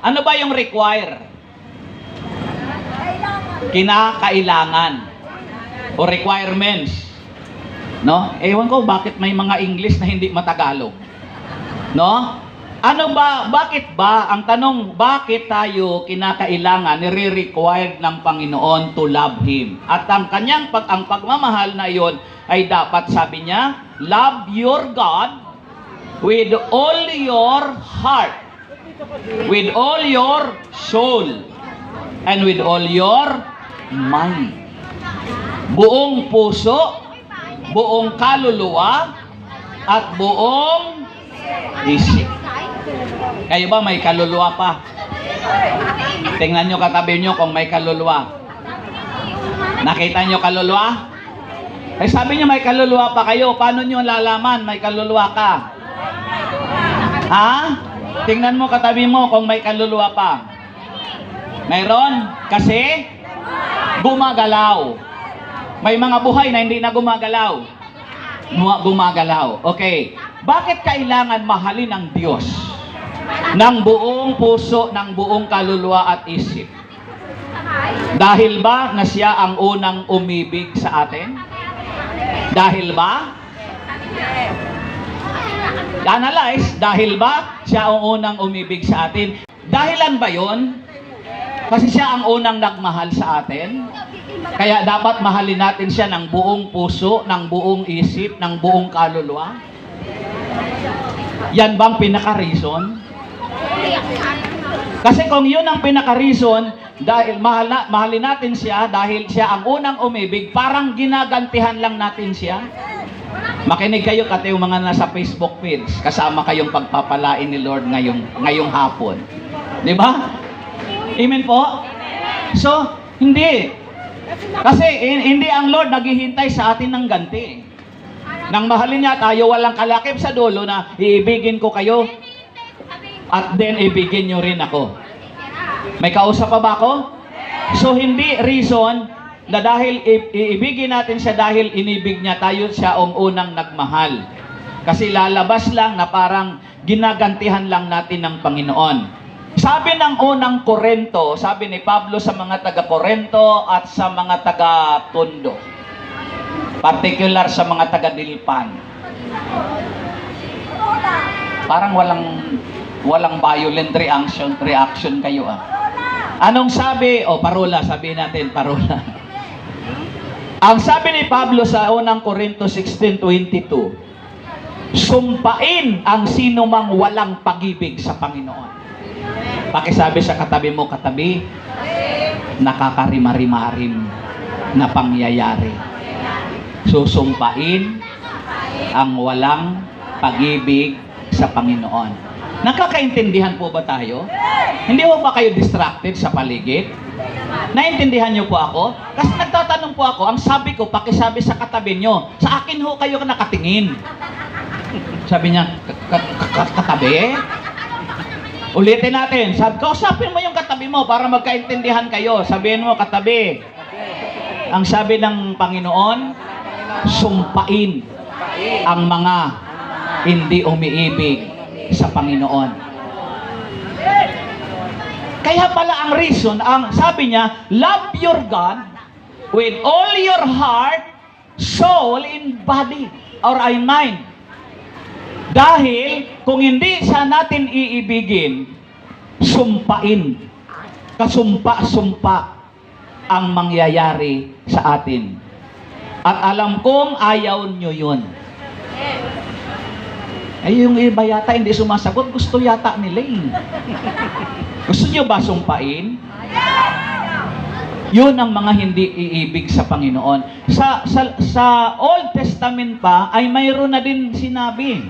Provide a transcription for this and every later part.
Ano ba yung require? Kinakailangan. O requirements. No? Ewan ko bakit may mga English na hindi matagalog. No? Ano ba, bakit ba, ang tanong, bakit tayo kinakailangan, nire-required ng Panginoon to love Him? At ang kanyang ang pagmamahal na iyon ay dapat, sabi niya, love your God with all your heart, with all your soul, and with all your mind. Buong puso, buong kaluluwa, at buong isip. Kayo ba may kaluluwa pa? Tingnan nyo katabi nyo kung may kaluluwa. Nakita nyo kaluluwa? Eh sabi nyo may kaluluwa pa kayo. Paano nyo lalaman may kaluluwa ka? Ha? Tingnan mo katabi mo kung may kaluluwa pa. Mayroon? Kasi gumagalaw. May mga buhay na hindi na gumagalaw. Gumagalaw. Okay. Bakit kailangan mahalin ng Diyos ng buong puso, ng buong kaluluwa at isip? Dahil ba na siya ang unang umibig sa atin? Dahil ba? Analyze, dahil ba siya ang unang umibig sa atin? Dahilan ba yon? Kasi siya ang unang nagmahal sa atin? Kaya dapat mahalin natin siya ng buong puso, ng buong isip, ng buong kaluluwa? Yan bang pinaka-reason? Kasi kung yun ang pinaka-reason, dahil mahalin natin siya, dahil siya ang unang umibig, parang ginagantihan lang natin siya. Makinig kayo kasi yung mga nasa Facebook page, kasama kayong pagpapalain ni Lord ngayong hapon. Di ba? Amen po? So, hindi. Kasi hindi ang Lord naghihintay sa atin ng ganti. Nang mahalin niya tayo, walang kalakip sa dulo na iibigin ko kayo at then ibigin nyo rin ako. May kausap pa ba ako? So hindi reason na dahil iibigin natin siya dahil inibig niya tayo, siya ang unang nagmahal. Kasi lalabas lang na parang ginagantihan lang natin ng Panginoon. Sabi ng unang Korinto, sabi ni Pablo sa mga taga-Korinto at sa mga taga-Tondo, particular sa mga taga-Dilpan, parang walang violent reaction kayo ah. Anong sabi? Parola, sabihin natin, parola. Ang sabi ni Pablo sa unang Korinto 16:22, sumpain ang sino mang walang pag-ibig sa Panginoon. Pakisabi sa katabi mo, katabi, nakakarimarimarim na pangyayari. Susumpain ang walang pag-ibig sa Panginoon. Nakakaintindihan po ba tayo? Hindi po ba kayo distracted sa paligid? Naintindihan niyo po ako? Kasi nagtatanong po ako, ang sabi ko, pakisabi sa katabi niyo, sa akin ho kayo nakatingin. Sabi niya, katabi? Ulitin natin. Kausapin mo yung katabi mo para magkaintindihan kayo. Sabihin mo, katabi. Ang sabi ng Panginoon, sumpain ang mga hindi umiibig sa Panginoon. Kaya pala ang reason, ang sabi niya, love your God with all your heart, soul, and body, or mind. Dahil kung hindi siya natin iibigin, sumpain, kasumpa-sumpa ang mangyayari sa atin. At alam kong ayaw nyo yun. Ay, yung iba yata hindi sumasagot, gusto yata nila eh. Gusto nyo ba sumpain? Yun ang mga hindi iibig sa Panginoon. Sa Old Testament pa, ay mayroon na din sinabi.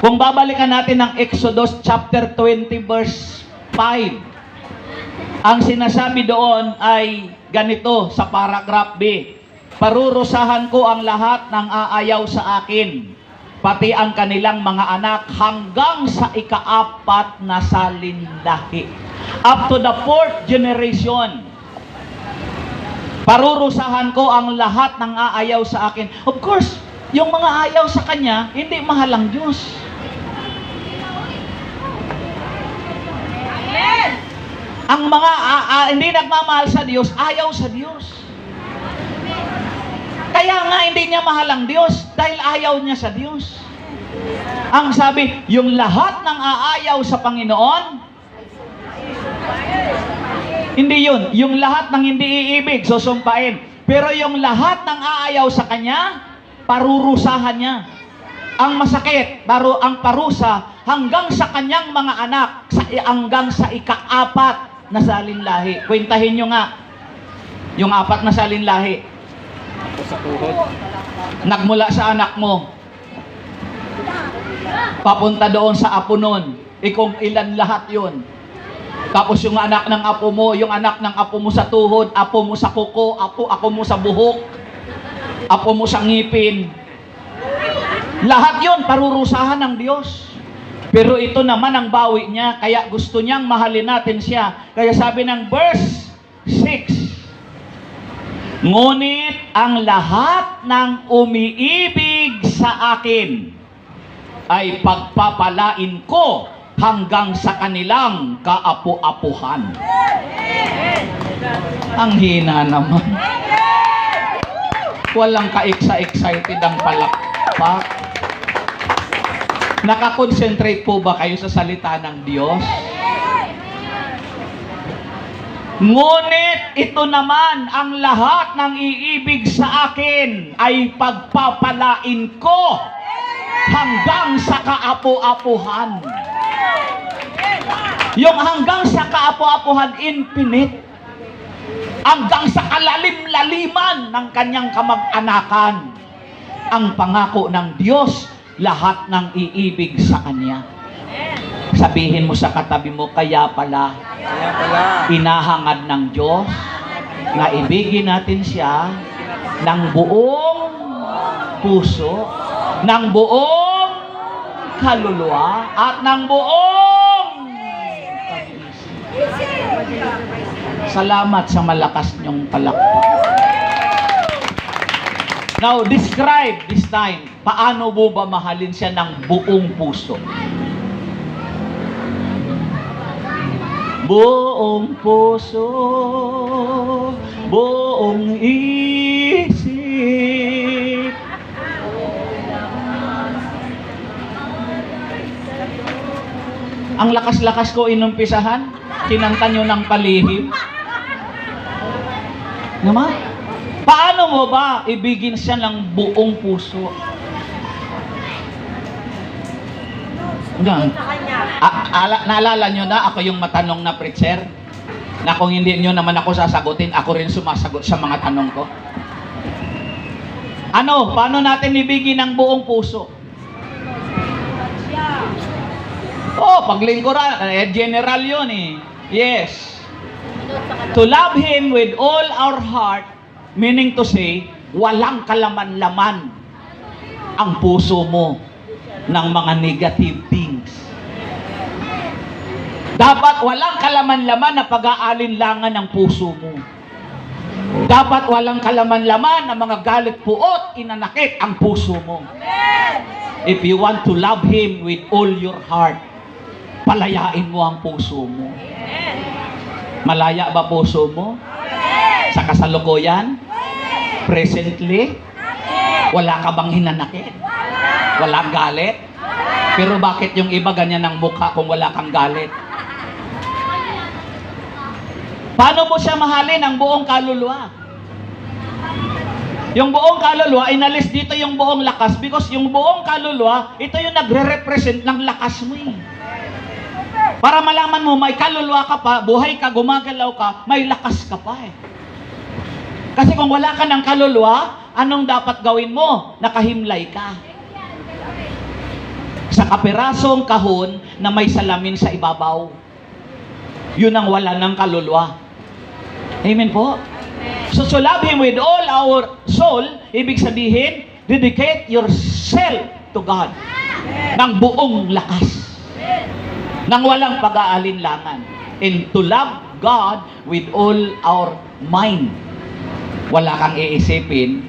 Kung babalikan natin ang Exodus chapter 20 verse 5, ang sinasabi doon ay ganito sa paragraph B, parurusahan ko ang lahat ng aayaw sa akin, pati ang kanilang mga anak hanggang sa ika-4 na salinlahi. Up to the 4th generation. Parurusahan ko ang lahat ng aayaw sa akin. Of course, yung mga ayaw sa Kanya, hindi mahal ang Diyos. Ang mga hindi nagmamahal sa Diyos, ayaw sa Diyos. Kaya nga hindi niya mahal ang Diyos dahil ayaw niya sa Diyos. Ang sabi, yung lahat ng aayaw sa Panginoon, hindi yun. Yung lahat ng hindi iibig, susumpain. Pero yung lahat ng aayaw sa Kanya, parurusahan niya. Ang masakit, ang parusa, hanggang sa Kanyang mga anak, hanggang sa ika-4 na salinlahi. Kwentahin nyo nga, yung 4 na salinlahi. Sa tuhod. Nagmula sa anak mo, papunta doon sa apo nun, kung ilan lahat yun. Tapos yung anak ng apo mo, yung anak ng apo mo sa tuhod, apo mo sa kuko, apo mo sa buhok, apo mo sa ngipin. Lahat yun, parurusahan ng Diyos. Pero ito naman ang bawi niya, kaya gusto niyang mahalin natin siya. Kaya sabi ng verse 6, ngunit ang lahat ng umiibig sa akin ay pagpapalain ko hanggang sa kanilang kaapu-apuhan. Ang hina naman. Walang ka-excited ang palakpak. Nakakonsentrate po ba kayo sa salita ng Diyos? Ngunit ito naman ang lahat ng iibig sa akin ay pagpapalain ko hanggang sa kaapu-apuhan. Yung hanggang sa kaapu-apuhan, infinite. Hanggang sa kalalim-laliman ng kanyang kamag-anakan. Ang pangako ng Diyos, lahat ng iibig sa Kanya. Sabihin mo sa katabi mo, kaya pala, inahangad ng Diyos na ibigin natin siya ng buong puso, ng buong kaluluwa, at ng buong pag-iisip. Salamat sa malakas niyong palakpak. Now, describe this time, paano mo ba mahalin siya ng buong puso? Buong puso, buong isip. Ang lakas-lakas ko inumpisahan, kinanta nyo ng palihim. Naman? Paano mo ba ibigin siya ng buong puso? Naalala nyo na ako yung matanong na preacher? Na kung hindi nyo naman ako sasagutin, ako rin sumasagot sa mga tanong ko. Ano? Paano natin ibigin ng buong puso? Paglingkuran. General yun eh. Yes. To love Him with all our heart, meaning to say, walang kalaman-laman ang puso mo ng mga negative things. Dapat walang kalaman-laman na pag-aalinlangan ng puso mo. Dapat walang kalaman-laman na mga galit, puot, inanakit ang puso mo. If you want to love Him with all your heart, palayain mo ang puso mo. Malaya ba puso mo? Sa kasalukuyan? Presently? Wala ka bang hinanakit? Walang galit? Pero bakit yung iba ganyan ang mukha kung wala kang galit? Paano mo siya mahalin ang buong kaluluwa? Yung buong kaluluwa, inalis dito yung buong lakas because yung buong kaluluwa, ito yung nagre-represent ng lakas mo eh. Para malaman mo, may kaluluwa ka pa, buhay ka, gumagalaw ka, may lakas ka pa eh. Kasi kung wala ka ng kaluluwa, anong dapat gawin mo? Nakahimlay ka. Sa kapirasong kahon na may salamin sa ibabaw. Yun ang wala ng kaluluwa. Amen po? So to love Him with all our soul, ibig sabihin, dedicate yourself to God. Ng buong lakas. Nang walang pag-aalinlangan. And to love God with all our mind. Wala kang iisipin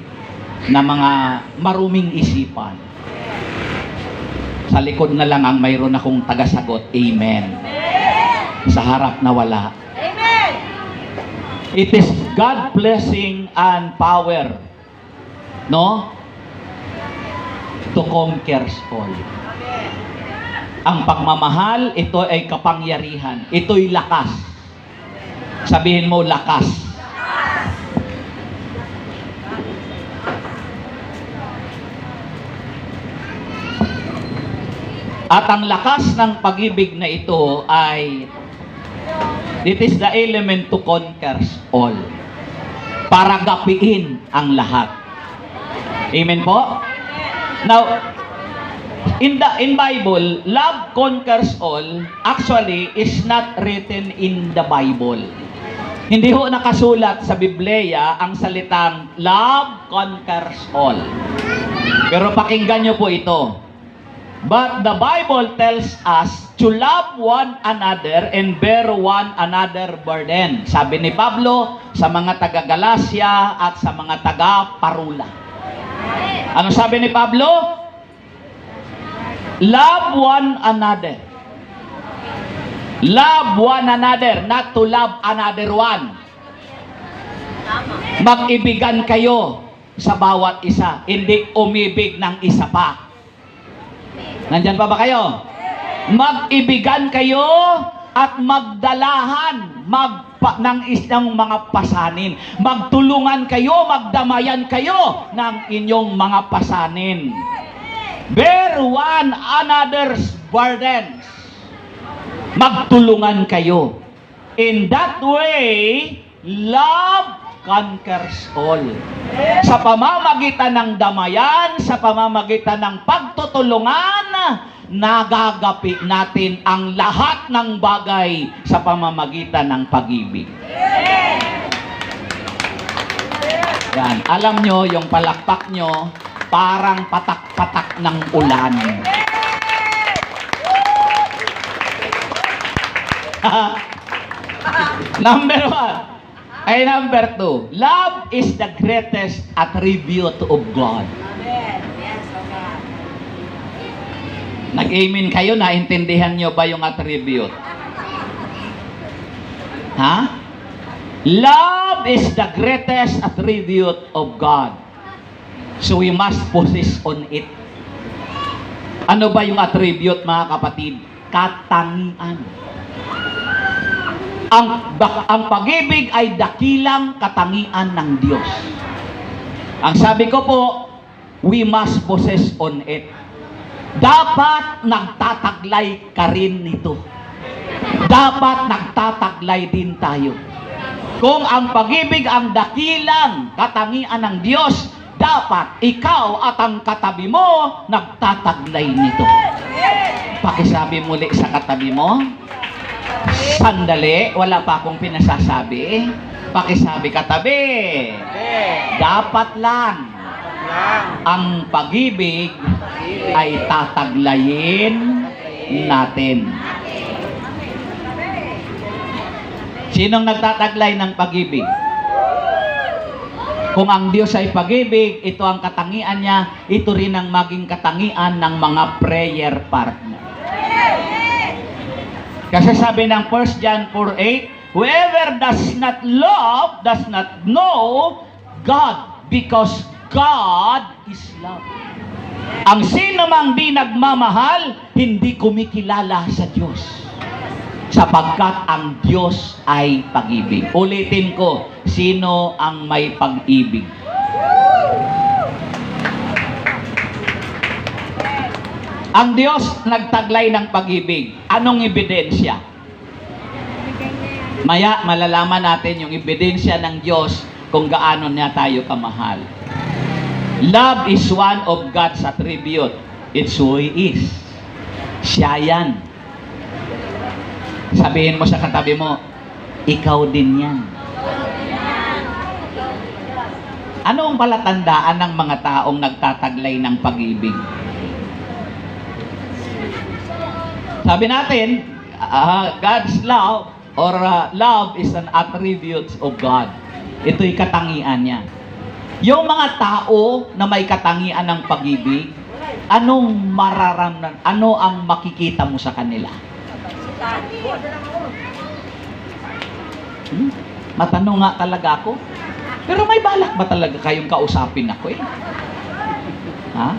na mga maruming isipan. Sa likod na lang ang mayroon akong tagasagot. Amen. Sa harap na wala. It is God blessing and power, no? To conquer all. Ang pagmamahal, ito ay kapangyarihan. Ito'y lakas. Sabihin mo, lakas. At ang lakas ng pag-ibig na ito ay, it is the element to conquer all. Para gapiin ang lahat. Amen po? Now, in Bible, love conquers all actually is not written in the Bible. Hindi ho nakasulat sa Biblia ang salitang love conquers all. Pero pakinggan nyo po ito. But the Bible tells us to love one another and bear one another burden. Sabi ni Pablo sa mga taga-Galacia at sa mga taga-Parula. Ano sabi ni Pablo? Love one another. Love one another, not to love another one. Mag-ibigan kayo sa bawat isa, hindi umibig ng isa pa. Nandyan pa ba kayo? Mag-ibigan kayo at magdalahan ng isang mga pasanin. Magtulungan kayo, magdamayan kayo ng inyong mga pasanin. Bear one another's burdens. Magtulungan kayo. In that way, love conquers all. Sa pamamagitan ng damayan, sa pamamagitan ng pagtutulungan, nagagapi natin ang lahat ng bagay sa pamamagitan ng pag-ibig. Yan. Alam nyo, yung palakpak nyo, parang patak-patak ng ulan. Number 1. Ay, number 2, love is the greatest attribute of God. Nag-amen kayo, naintindihan nyo ba yung attribute? Ha? Love is the greatest attribute of God. So we must possess on it. Ano ba yung attribute, mga kapatid? Katangian. Ang pag-ibig ay dakilang katangian ng Diyos. Ang sabi ko po, we must possess on it. Dapat nagtataglay ka rin nito. Dapat nagtataglay din tayo. Kung ang pag-ibig ang dakilang katangian ng Diyos, dapat ikaw at ang katabi mo nagtataglay nito. Pakisabi muli sa katabi mo, sandali, wala pa akong pinasasabi. Pakisabi katabi. Dapat lang ang pag-ibig ay tataglayin natin. Sinong nagtataglay ng pag-ibig? Kung ang Diyos ay pag-ibig, ito ang katangian niya, ito rin ang maging katangian ng mga prayer partner. Kasi sabi ng 1 John 4:8, whoever does not love does not know God, because God is love. Ang sino mang di nagmamahal, hindi kumikilala sa Diyos. Sapagkat ang Diyos ay pag-ibig. Ulitin ko, sino ang may pag-ibig? Ang Diyos nagtaglay ng pag-ibig. Anong ebidensya? Maya, malalaman natin yung ebidensya ng Diyos kung gaano niya tayo kamahal. Love is one of God's attribute. It's who He is. Siya yan. Sabihin mo sa katabi mo, ikaw din yan. Ano ang palatandaan ng mga taong nagtataglay ng pag-ibig? Sabi natin, God's love or love is an attribute of God. Ito'y katangian niya. Yung mga tao na may katangian ng pag-ibig, anong mararamdaman, ano ang makikita mo sa kanila? Matanong nga talaga ako. Pero may balak ba talaga kayong kausapin ako eh? Ha?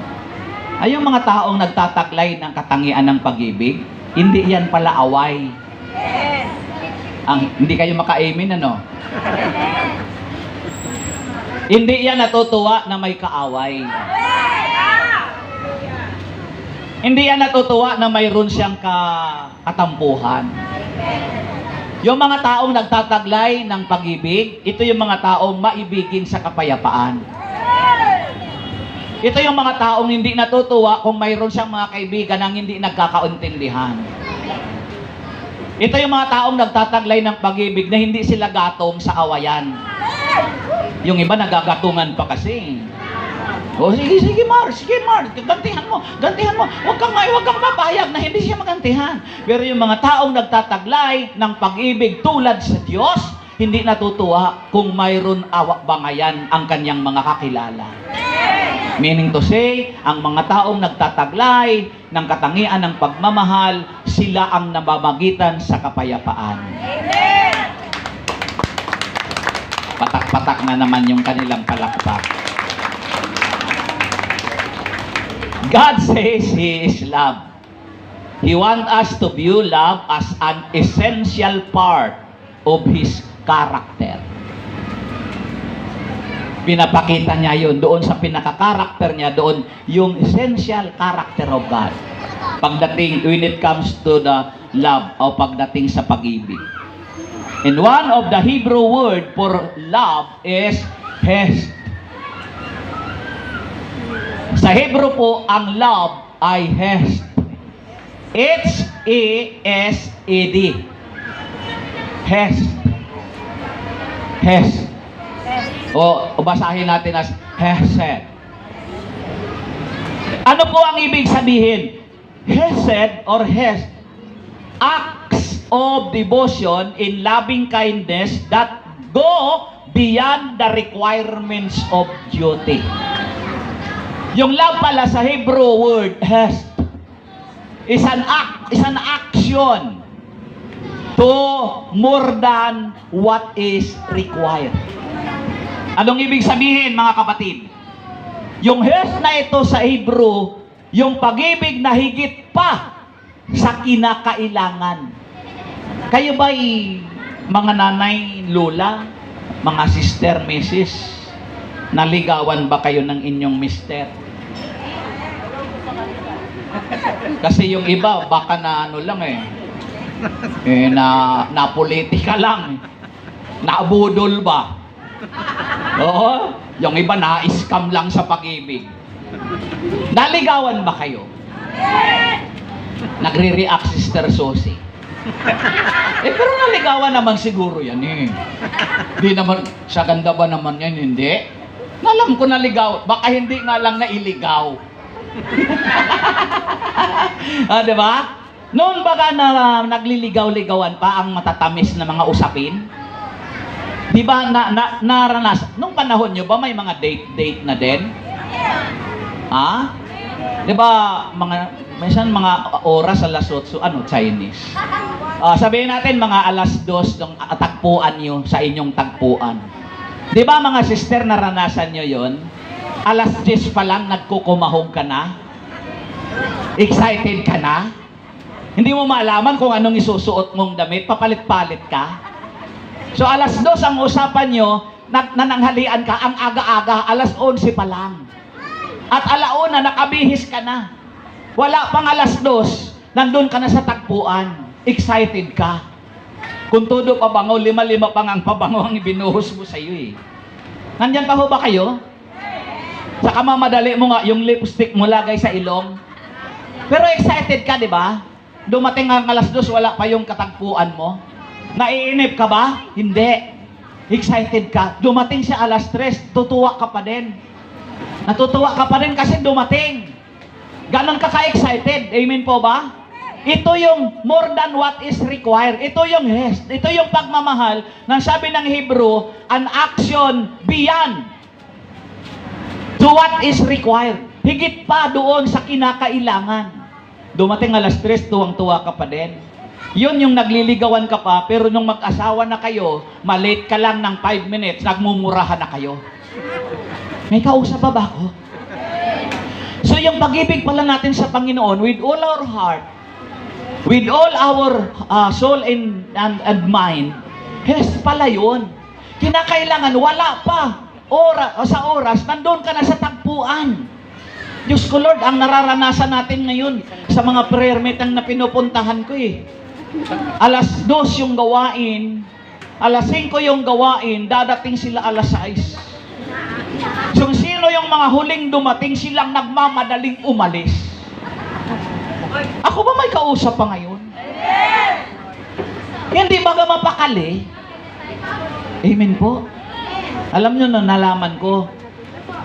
Ay, yung mga taong nagtataglay ng katangian ng pag-ibig, hindi yan pala away. Hindi kayo maka-amen, ano? Hindi yan natutuwa na may kaaway. Hindi yan natutuwa na mayroon siyang katampuhan. Yung mga taong nagtataglay ng pag-ibig, ito yung mga taong maibigin sa kapayapaan. Ito yung mga taong hindi natutuwa kung mayroon siyang mga kaibigan ang hindi nagkakauntindihan. Ito yung mga taong nagtataglay ng pag-ibig na hindi sila gatong sa awayan. Yung iba nagagatungan pa kasi. O sige Mar, gantihan mo. Huwag kang papayag na hindi siya magantihan. Pero yung mga taong nagtataglay ng pag-ibig tulad sa Diyos, hindi natutuwa kung mayroon bangayan ang kanyang mga kakilala. Meaning to say, ang mga taong nagtataglay ng katangian ng pagmamahal, sila ang namamagitan sa kapayapaan. Patak-patak na naman yung kanilang palakpak. God says He is love. He wants us to view love as an essential part of His character. Pinapakita niya yun doon sa pinaka-character niya, doon yung essential character of God. Pagdating, when it comes to the love, o pagdating sa pag-ibig. And one of the Hebrew word for love is hesed. Sa Hebrew po, ang love ay hesed. H-E-S-E-D. Hesed. Hesed. O basahin natin as hesed. Ano po ang ibig sabihin? Hesed or hesed, acts of devotion in loving kindness that go beyond the requirements of duty. Yung love pala sa Hebrew word hesed is an act, is an action to more than what is required. Anong ibig sabihin, mga kapatid? Yung hesed na ito sa Hebrew, yung pag-ibig na higit pa sa kinakailangan. Kayo ba'y mga nanay, lola, mga sister, misis, naligawan ba kayo ng inyong mister? Kasi yung iba, baka na ano lang na politika lang. Naabudol ba? Oo. Yung iba na-scam lang sa pag-ibig. Naligawan ba kayo? Nagre-react si Sister Sosie. Pero naligawan naman siguro yan Hindi naman, sa ganda ba naman yan? Hindi. Alam ko naligaw. Baka hindi nga lang nailigaw. Diba? Noon baga na nagliligaw-ligawan pa ang matatamis na mga usapin? Di ba naranasan? Nung panahon nyo ba may mga date na din? Ha? Di ba minsan mga oras alas 8, Chinese? Sabihin natin mga alas 2 ng tagpuan nyo sa inyong tagpuan. Di ba mga sister naranasan nyo yon? Alas 10 pa lang nagkukumahog ka na? Excited ka na? Hindi mo maalaman kung anong isusuot mong damit, papalit-palit ka? So alas 2 ang usapan nyo, nananghalian ka, ang aga-aga, alas 11 pa lang. At alauna, nakabihis ka na. Wala pang alas 2, nandun ka na sa tagpuan. Excited ka. Kung todo pabango, 5 pang ang pabango ang ibinuhos mo sa iyo Nandyan pa ho ba kayo? Saka mamadali mo nga yung lipstick mo lagay sa ilong. Pero excited ka, di ba? Dumating ang alas 2, wala pa yung katagpuan mo. Naiinip ka ba? Hindi. Excited ka. Dumating siya alas 3, tutuwa ka pa din. Natutuwa ka pa rin kasi dumating. Ganon ka ka-excited. Amen po ba? Ito yung more than what is required. Ito yung hesed. Ito yung pagmamahal na sabi ng Hebrew, an action beyond to what is required. Higit pa doon sa kinakailangan. Dumating alas 3, tuwang-tuwa ka pa din. Yun yung nagliligawan ka pa, pero nung mag-asawa na kayo, malate ka lang ng 5 minutes, nagmumurahan na kayo. May kausap ba ako? So yung pag-ibig pala natin sa Panginoon, with all our heart, with all our soul and mind, yes pala yun. Kinakailangan, wala pa. Sa oras, nandun ka na sa tagpuan. Diyos ko Lord, ang nararanasan natin ngayon sa mga prayer meeting na pinupuntahan ko eh. Alas 2 yung gawain, alas 5 yung gawain, dadating sila alas 6. So sino yung mga huling dumating, silang nagmamadaling umalis. Ako ba may kausap pa ngayon? Hindi ba mapakali? Amen po. Alam nyo na nalaman ko,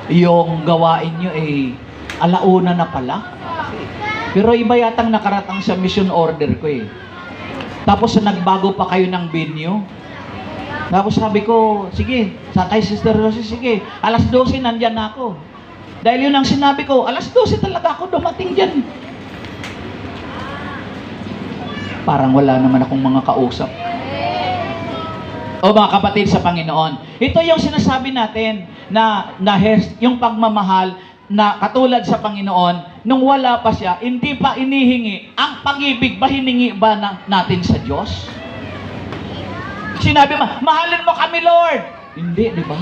yung gawain nyo ay alauna na pala. Pero iba yatang nakaratang sa mission order ko eh. Tapos nagbago pa kayo ng venue. Tapos sabi ko, sige, kay Sister Rosie, sige, alas 12 nandyan na ako. Dahil yun ang sinabi ko, alas 12 talaga ako dumating dyan. Parang wala naman akong mga kausap. O mga kapatid sa Panginoon, ito yung sinasabi natin na yung pagmamahal na katulad sa Panginoon, nung wala pa siya, hindi pa inihingi. Ang pag-ibig ba, hiningi ba natin sa Diyos? Sinabi mo, mahalin mo kami, Lord. Hindi, di ba?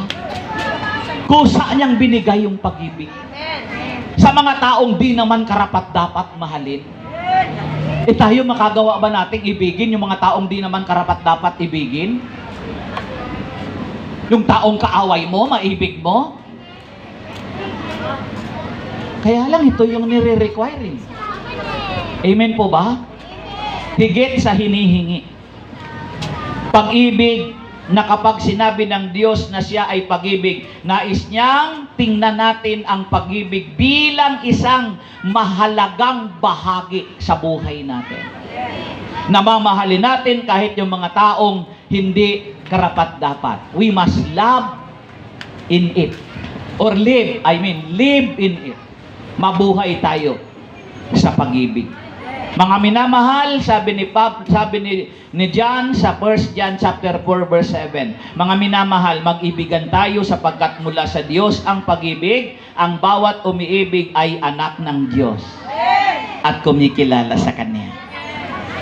Kusa niyang binigay yung pag-ibig. Sa mga taong di naman karapat-dapat mahalin. Tayo makagawa ba nating ibigin yung mga taong di naman karapat-dapat ibigin? Yung taong kaaway mo, maibig mo? Kaya lang ito yung nire-require. Amen po ba? Higit sa hinihingi. Pag-ibig na kapag sinabi ng Diyos na siya ay pag-ibig, nais niyang tingnan natin ang pag-ibig bilang isang mahalagang bahagi sa buhay natin. Namamahalin natin kahit yung mga taong hindi karapat-dapat. We must love in it. Or live in it. Mabuhay tayo sa pag-ibig. Mga minamahal, sabi ni John sa 1 John chapter 4 verse 7. Mga minamahal, mag-ibigan tayo sapagkat mula sa Diyos ang pag-ibig, ang bawat umiibig ay anak ng Diyos at kumikilala sa Kanya.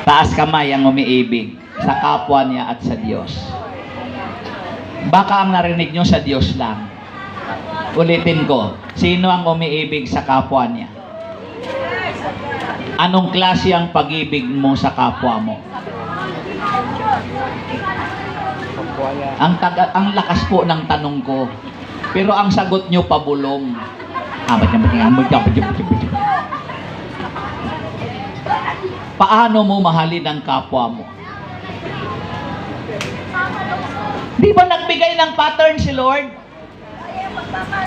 Taas kamay ang umiibig sa kapwa niya at sa Diyos. Baka ang narinig nyo sa Diyos lang. Ulitin ko, sino ang umiibig sa kapwa niya? Anong klase ang pag-ibig mo sa kapwa mo? Ang lakas po ng tanong ko. Pero ang sagot nyo pabulong. Paano mo mahalin ang kapwa mo? Di ba nagbigay ng pattern si Lord?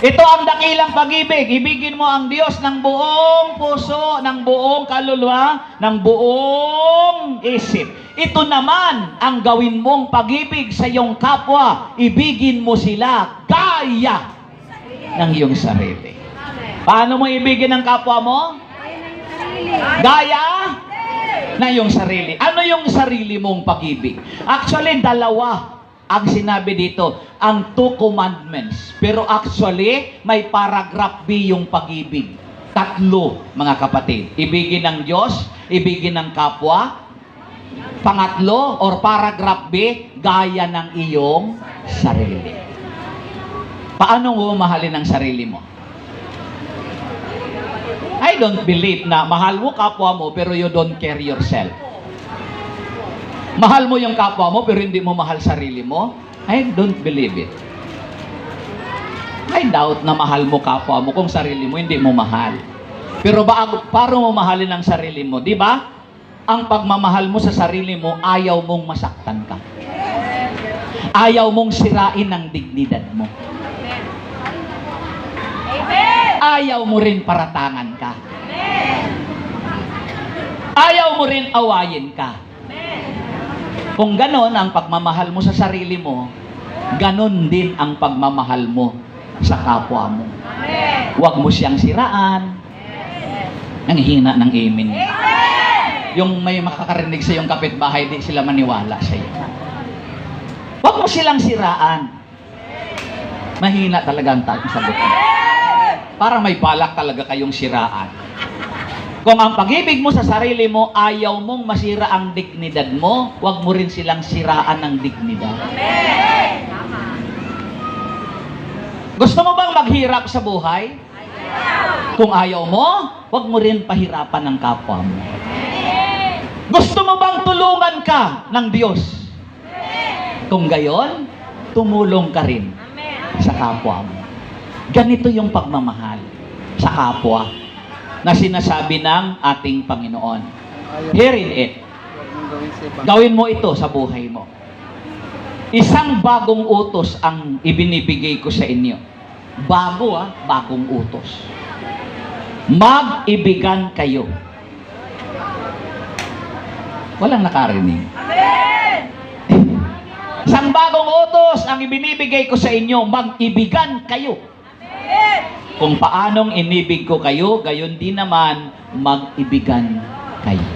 Ito ang dakilang pag-ibig. Ibigin mo ang Diyos ng buong puso, ng buong kaluluwa, ng buong isip. Ito naman ang gawin mong pag-ibig sa iyong kapwa. Ibigin mo sila gaya ng iyong sarili. Paano mo ibigin ang kapwa mo? Gaya na iyong sarili. Ano yung sarili mong pag-ibig? Actually, dalawa ang sinabi dito, ang 2 commandments. Pero actually, may paragraph B yung pag-ibig. 3, mga kapatid. Ibigin ng Diyos, ibigin ng kapwa. Pangatlo, or paragraph B, gaya ng iyong sarili. Paano mo mahalin ang sarili mo? I don't believe na mahal mo kapwa mo pero you don't care yourself. Mahal mo yung kapwa mo pero hindi mo mahal sarili mo? I don't believe it. I doubt na mahal mo kapwa mo kung sarili mo hindi mo mahal. Pero paano mo mahalin ang sarili mo? Di ba? Ang pagmamahal mo sa sarili mo, ayaw mong masaktan ka. Ayaw mong sirain ang dignidad mo. Ayaw mo rin paratangan ka. Ayaw mo rin awayin ka. Kung ganon ang pagmamahal mo sa sarili mo, ganon din ang pagmamahal mo sa kapwa mo. Huwag mo siyang siraan. Ang hina ng amen. yung may makakarinig sa yung kapitbahay, di sila maniwala sa iyo. Huwag mo silang siraan. Mahina talaga ang sagot mo. Para may balak talaga kayong siraan. Kung ang pag-ibig mo sa sarili mo, ayaw mong masira ang dignidad mo, huwag mo rin silang siraan ng dignidad. Gusto mo bang maghirap sa buhay? Kung ayaw mo, huwag mo rin pahirapan ng kapwa mo. Gusto mo bang tulungan ka ng Diyos? Kung gayon, tumulong ka rin sa kapwa mo. Ganito yung pagmamahal sa kapwa na sinasabi ng ating Panginoon. Hearing it. Gawin mo ito sa buhay mo. Isang bagong utos ang ibinibigay ko sa inyo. Bago bagong utos. Mag-ibigan kayo. Walang nakarinig. Isang bagong utos ang ibinibigay ko sa inyo, mag-ibigan kayo. Kung paanong inibig ko kayo, gayon din naman, mag-ibigan kayo.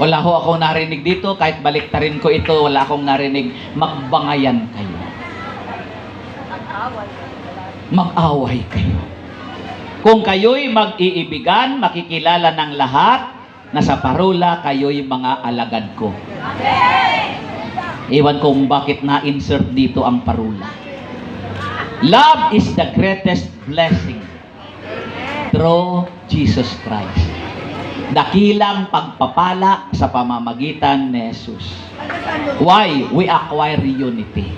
Wala ho akong narinig dito, kahit baliktarin ko ito, wala akong narinig, magbangayan kayo. Mag-away kayo. Kung kayo'y mag-iibigan, makikilala ng lahat na sa parula kayo'y mga alagad ko. Ewan kung bakit na-insert dito ang parula. Love is the greatest blessing through Jesus Christ. Dakilang pagpapala sa pamamagitan ni Jesus. Why? We acquire unity.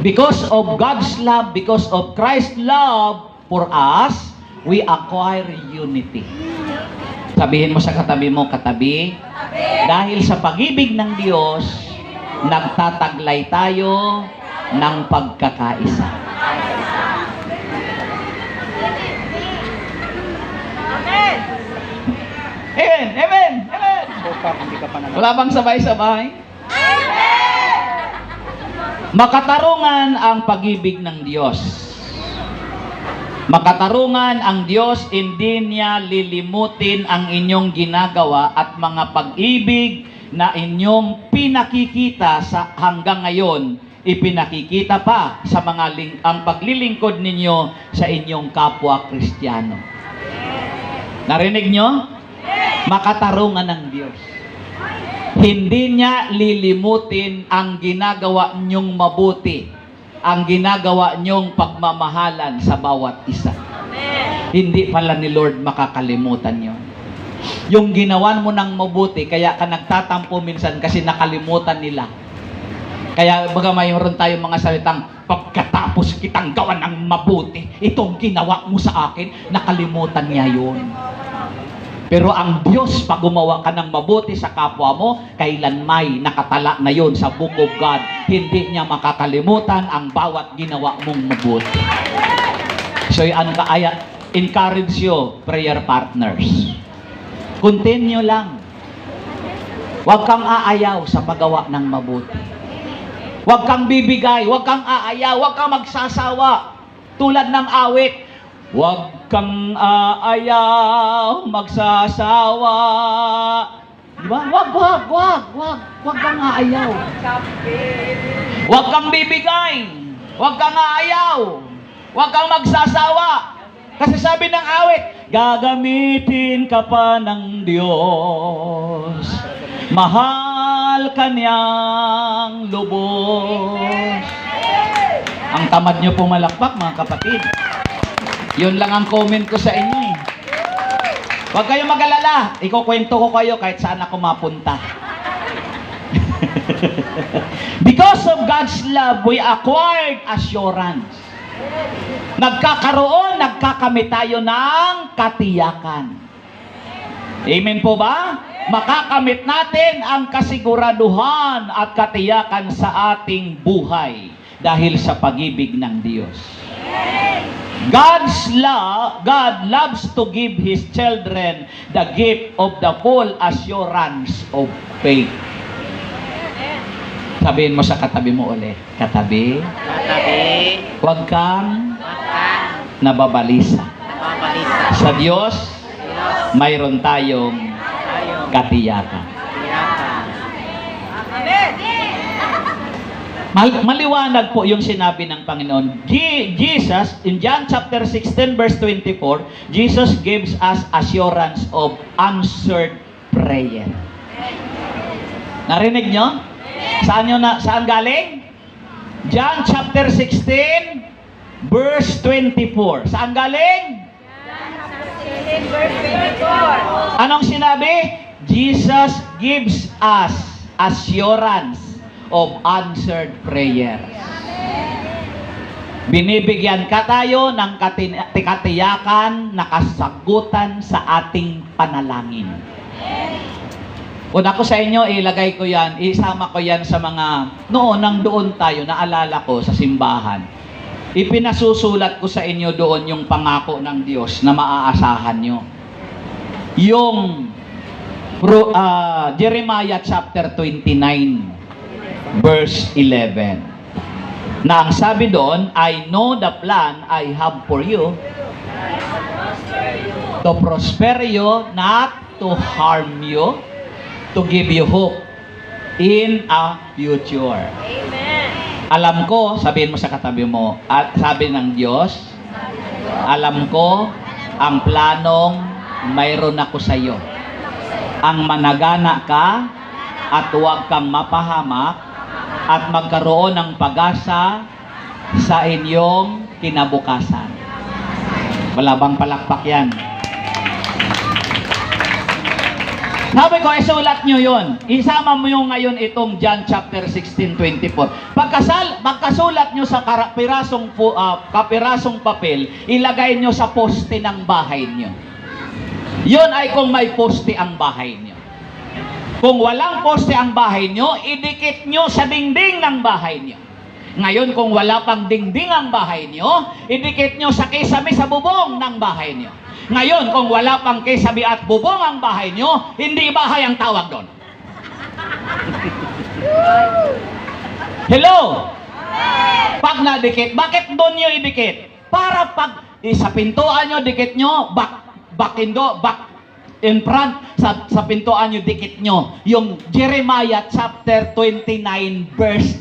Because of God's love, because of Christ's love for us, we acquire unity. Sabihin mo sa katabi mo, katabi, dahil sa pag-ibig ng Diyos, nagtataglay tayo ng pagkakaisa. Amen! Amen! Amen! Amen! Hindi ka pa na. Wala bang sabay-sabay? Makatarungan ang pag-ibig ng Diyos. Makatarungan ang Diyos, hindi niya lilimutin ang inyong ginagawa at mga pag-ibig na inyong pinakikita sa hanggang ngayon, ipinakikita pa sa mga ang paglilingkod ninyo sa inyong kapwa Kristiyano. Narinig nyo? Makatarungan ng Diyos. Hindi niya lilimutin ang ginagawa nyong mabuti, ang ginagawa nyong pagmamahalan sa bawat isa. Hindi pala ni Lord makakalimutan yon. Yung ginawan mo ng mabuti, kaya ka nagtatampo minsan kasi nakalimutan nila. Kaya baga mayroon tayong mga salitang, pagkatapos kitang gawan ng mabuti, itong ginawa mo sa akin, nakalimutan niya yun. Pero ang Diyos, pag gumawa ka ng mabuti sa kapwa mo, kailanmay nakatala na yon sa Book of God. Hindi niya makakalimutan ang bawat ginawa mong mabuti. So, encourage you, prayer partners. Continue lang. Huwag kang aayaw sa paggawa ng mabuti. Huwag kang bibigay, huwag kang aayaw, huwag kang magsasawa. Tulad ng awit, huwag kang aayaw, magsasawa. Diba? Huwag kang aayaw. Huwag kang bibigay, huwag kang aayaw, huwag kang magsasawa. Kasi sabi ng awit, gagamitin ka pa ng Diyos. Mahal ka niyang lubos. Ang tamad niyo pumalakpak, mga kapatid. Yun lang ang comment ko sa inyo eh. Huwag kayong mag-alala. Ikukwento ko kayo kahit saan ako mapunta. Because of God's love, we acquired assurance. Nagkakamit tayo ng katiyakan. Amen po ba? Makakamit natin ang kasiguraduhan at katiyakan sa ating buhay dahil sa pag-ibig ng Diyos. God loves to give His children the gift of the full assurance of faith. Sabihin mo sa katabi mo ulit. Katabi. Huwag kang nababalisa. Sa Diyos, mayroon tayong katiyakan. Maliwanag po yung sinabi ng Panginoon. Jesus, in John chapter 16 verse 24, Jesus gives us assurance of answered prayer. Narinig nyo? Saan galing? John chapter 16 verse 24. Saan galing? Anong sinabi? Jesus gives us assurance of answered prayer. Binibigyan ka tayo ng katiyakan na kasagutan sa ating panalangin. Una ko sa inyo, ilagay ko yan, isama ko yan sa mga, noon nang doon tayo, naalala ko sa simbahan. Ipinasusulat ko sa inyo doon yung pangako ng Diyos na maaasahan nyo. Yung Jeremiah chapter 29 verse 11. Na ang sabi doon, I know the plan I have for you to prosper you, not to harm you, to give you hope in a future. Amen. Alam ko, sabihin mo sa katabi mo, at sabi ng Diyos, alam ko ang planong mayroon ako sa iyo. Ang managana ka at huwag kang mapahamak at magkaroon ng pag-asa sa inyong kinabukasan. Wala bang palakpak yan? Sabi ko, isulat nyo yun. Isama mo yung ngayon itong John chapter 16:24. Pagkasulat nyo sa kapirasong papel, ilagay nyo sa poste ng bahay nyo. Yun ay kung may poste ang bahay nyo. Kung walang poste ang bahay nyo, idikit nyo sa dingding ng bahay nyo. Ngayon, kung wala pang dingding ang bahay nyo, idikit nyo sa kisame sa bubong ng bahay nyo. Ngayon, kung wala pang kisame at bubong ang bahay nyo, hindi bahay ang tawag doon. Hello? Pag nadikit, bakit doon nyo idikit? Para pag sa pintuan nyo, dikit nyo, back in front, sa pintuan nyo, dikit nyo yung Jeremiah chapter 29 verse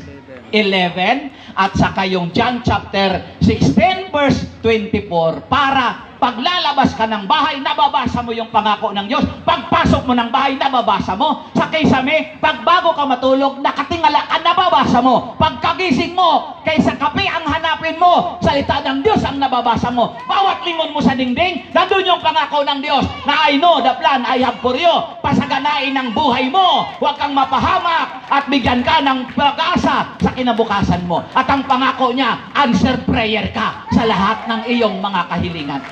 11 at saka yung John chapter 16 verse 24 para paglalabas ka ng bahay, nababasa mo yung pangako ng Diyos. Pagpasok mo ng bahay, nababasa mo. Sa kisame, pagbago ka matulog, nakatingala ka, nababasa mo. Pagkagising mo, kaysa kape ang hanapin mo, salita ng Diyos ang nababasa mo. Bawat lingon mo sa dingding, nandun yung pangako ng Diyos na I know the plan I have for you. Pasaganain ang buhay mo. Huwag kang mapahamak at bigyan ka ng pag-asa sa kinabukasan mo. At ang pangako niya, answer prayer ka sa lahat ng iyong mga kahilingan.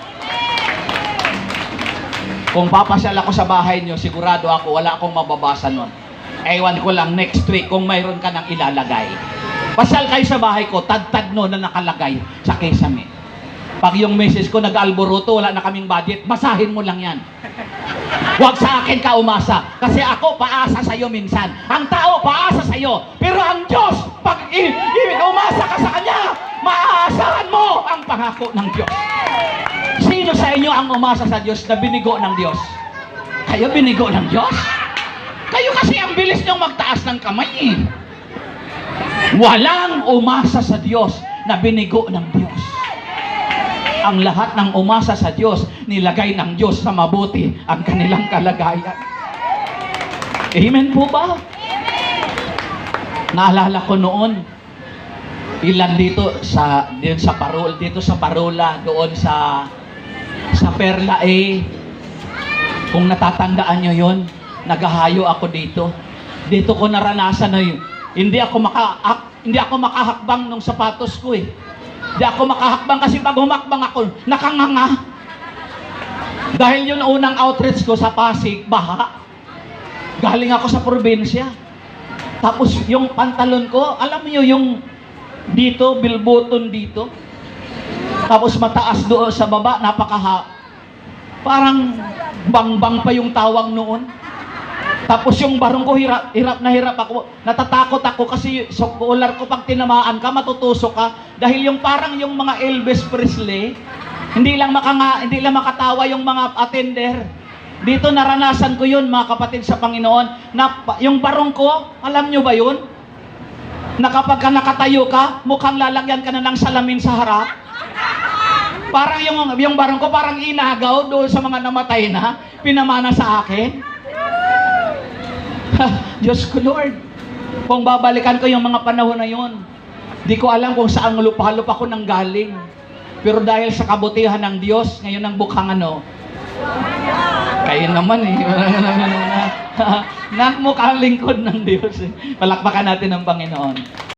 Kung papasyal ako sa bahay nyo, sigurado ako, wala akong mababasa nun. Ewan ko lang next week kung mayroon ka nang ilalagay. Pasyal kayo sa bahay ko, tad-tad no na nakalagay sa kisame. Pag yung misis ko nag-alboruto, wala na kaming budget, basahin mo lang yan. Huwag sa akin ka umasa. Kasi ako paasa sa iyo minsan. Ang tao paasa sa iyo. Pero ang Diyos, pag umasa ka sa Kanya, maaasahan mo ang pangako ng Diyos. Sino sa inyo ang umasa sa Diyos na binigo ng Diyos? Kayo binigo ng Diyos? Kayo kasi ang bilis niyong magtaas ng kamay eh. Walang umasa sa Diyos na binigo ng Diyos. Ang lahat ng umasa sa Diyos, nilagay ng Diyos sa mabuti ang kanilang kalagayan. Amen po ba? Naalala ko noon, ilan dito sa Parola, doon sa Perla kung natatandaan nyo yon, naghahayo ako dito. Dito ko naranasan na yun. Hindi ako makahakbang ng sapatos ko eh. Hindi ako makahakbang kasi pag humakbang ako, nakanganga. Dahil yun unang outreach ko sa Pasig, baha. Galing ako sa probinsya. Tapos yung pantalon ko, alam niyo yung dito, bilbuton dito. Tapos mataas doon sa baba, parang bangbang pa yung tawang noon. Tapos yung barong ko, hirap na hirap ako. Natatakot ako kasi sa kular ko, pag tinamaan ka, matutusok ka. Dahil yung parang yung mga Elvis Presley, hindi lang makatawa yung mga attender. Dito naranasan ko yun, mga kapatid sa Panginoon, na yung barong ko, alam nyo ba yun? Na kapag ka nakatayo ka, mukhang lalagyan ka na ng salamin sa harap. Parang yung barong ko, parang inagaw doon sa mga namatay na, pinamana sa akin. Diyos ko Lord, kung babalikan ko yung mga panahon na yun, di ko alam kung saan lupa-lupa ko nang galing. Pero dahil sa kabutihan ng Diyos, ngayon ang bukhang ano, kayo naman eh. Mukhang lingkod ng Diyos. Palakpakan natin ang Panginoon.